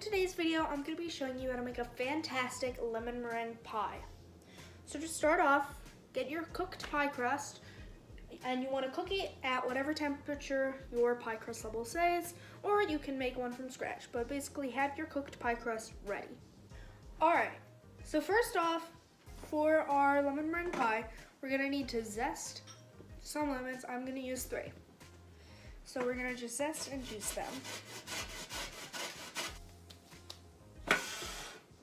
today's video, I'm going to be showing you how to make a fantastic lemon meringue pie. So to start off, get your cooked pie crust, and you want to cook it at whatever temperature your pie crust level says, or you can make one from scratch, but basically have your cooked pie crust ready. Alright, so first off, for our lemon meringue pie, we're going to need to zest some lemons. I'm going to use 3. So we're going to just zest and juice them.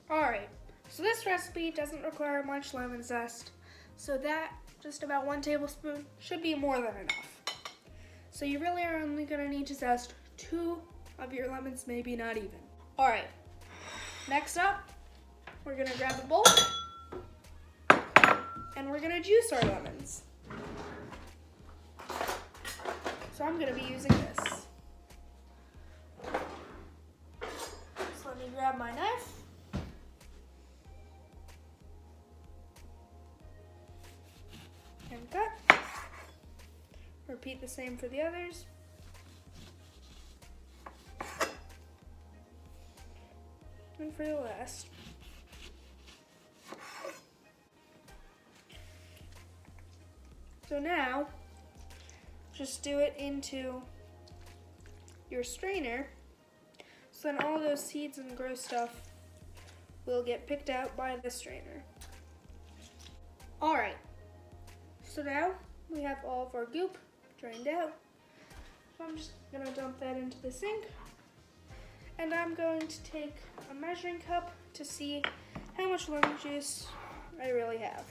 Alright, so this recipe doesn't require much lemon zest, so that just about 1 tablespoon should be more than enough. So you really are only going to need to zest 2 of your lemons, maybe not even. Alright, next up, we're going to grab a bowl, and we're going to juice our lemons. So I'm going to be using this. So let me grab my knife. And cut. Repeat the same for the others. And for the last. So now, just do it into your strainer, so then all those seeds and gross stuff will get picked out by the strainer. Alright, so now we have all of our goop drained out. So I'm just going to dump that into the sink, and I'm going to take a measuring cup to see how much lemon juice I really have.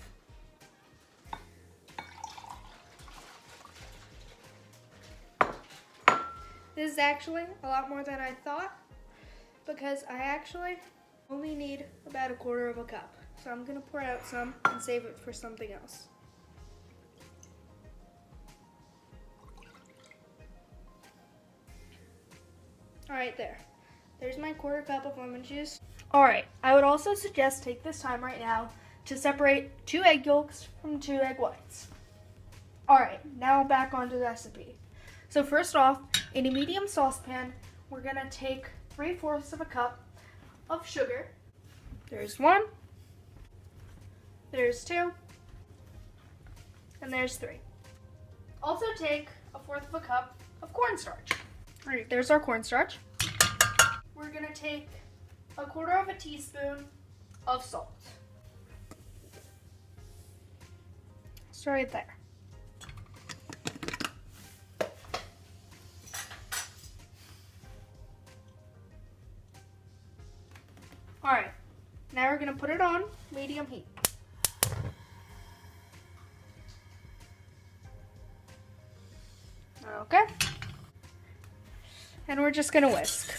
This is actually a lot more than I thought, because I actually only need about 1/4 cup. So I'm going to pour out some and save it for something else. Alright, there's my 1/4 cup of lemon juice. Alright, I would also suggest take this time right now to separate 2 egg yolks from 2 egg whites. Alright, now back onto the recipe. So first off, in a medium saucepan, we're going to take 3/4 cup of sugar. There's 1, there's 2, and there's 3. Also take 1/4 cup of cornstarch. Alright, there's our cornstarch. We're going to take 1/4 teaspoon of salt. So right there. Alright, now we're going to put it on medium heat. Okay. And we're just going to whisk.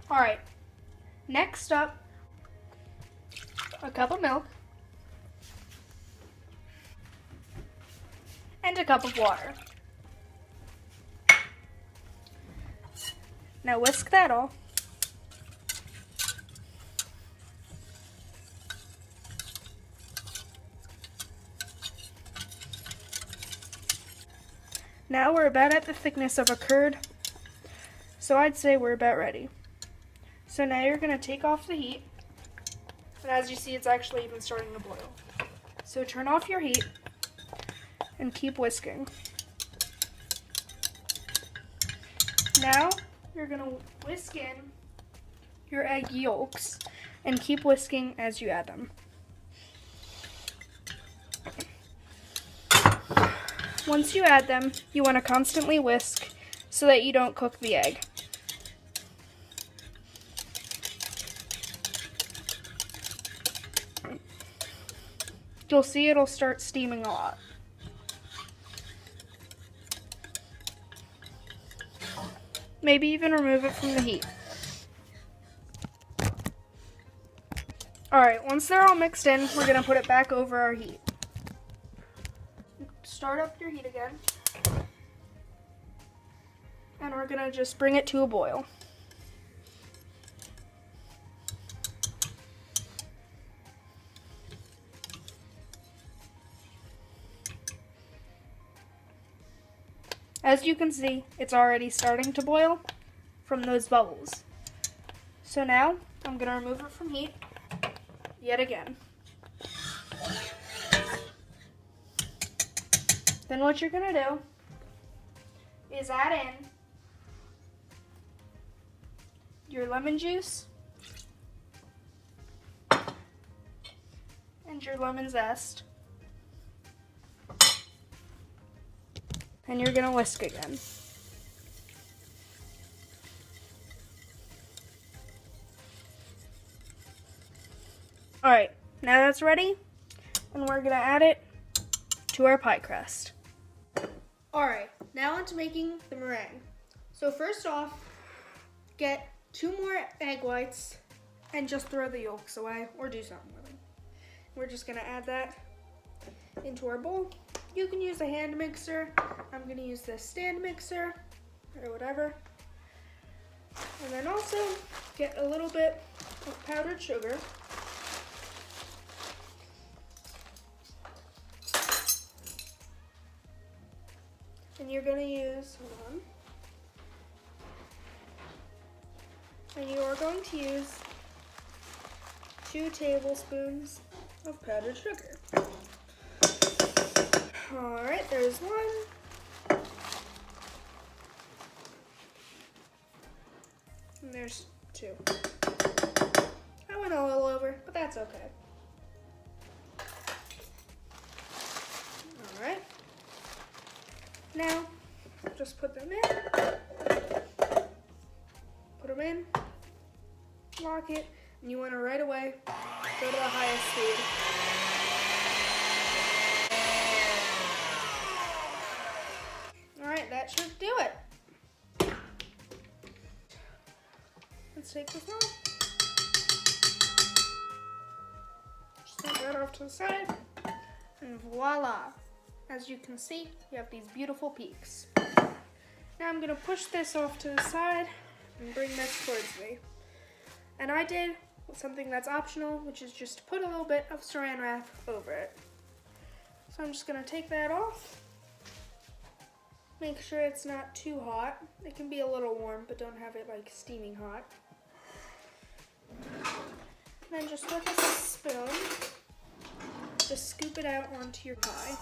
Alright, next up, a cup of milk and a cup of water. Now whisk that all. Now we're about at the thickness of a curd, so I'd say we're about ready. So now you're going to take off the heat, and as you see, it's actually even starting to boil. So turn off your heat and keep whisking. Now you're going to whisk in your egg yolks and keep whisking as you add them. Once you add them, you want to constantly whisk so that you don't cook the egg. You'll see it'll start steaming a lot. Maybe even remove it from the heat. Alright, once they're all mixed in, we're going to put it back over our heat. Start up your heat again. And we're going to just bring it to a boil. As you can see, it's already starting to boil from those bubbles. So now I'm gonna remove it from heat yet again. Then what you're gonna do is add in your lemon juice and your lemon zest. And you're gonna whisk again. All right, now that's ready, and we're gonna add it to our pie crust. All right, now on to making the meringue. So first off, get 2 more egg whites and just throw the yolks away or do something with them. We're just gonna add that into our bowl. You can use a hand mixer. I'm gonna use this stand mixer or whatever. And then also get a little bit of powdered sugar. And you're gonna use, hold on. And you are going to use 2 tablespoons of powdered sugar. All right, there's 1. And there's 2. I went a little over, but that's okay. All right. Now, just put them in. Put them in. Lock it. And you want to right away go to the highest speed. Alright, that should do it. Let's take this off. Just take that off to the side. And voila. As you can see, you have these beautiful peaks. Now I'm going to push this off to the side and bring this towards me. And I did something that's optional, which is just put a little bit of saran wrap over it. So I'm just going to take that off. Make sure it's not too hot. It can be a little warm, but don't have it like steaming hot. And then just with a spoon, just scoop it out onto your pie.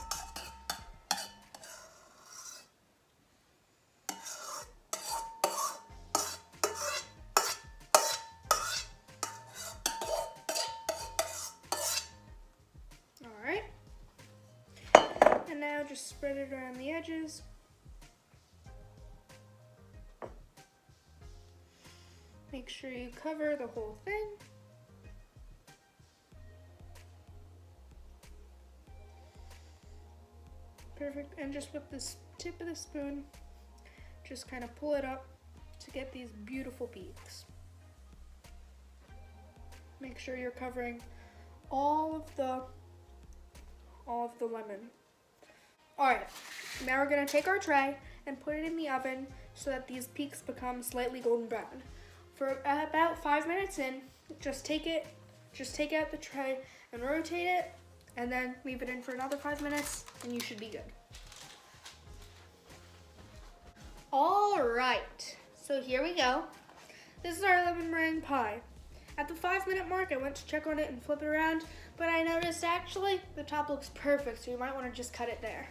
Alright. And now just spread it around the edges. Make sure you cover the whole thing. Perfect. And just with this tip of the spoon, just kind of pull it up to get these beautiful peaks. Make sure you're covering all of the lemon. All right, now we're gonna take our tray and put it in the oven so that these peaks become slightly golden brown. For about 5 minutes in, just take out the tray and rotate it, and then leave it in for another 5 minutes, and you should be good. All right, so here we go. This is our lemon meringue pie. At the 5-minute mark, I went to check on it and flip it around, but I noticed actually the top looks perfect, so you might want to just cut it there.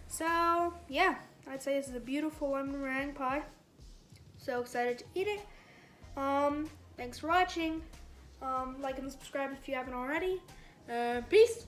So yeah, I'd say this is a beautiful lemon meringue pie. So excited to eat it. Thanks for watching. Like and subscribe if you haven't already. Peace.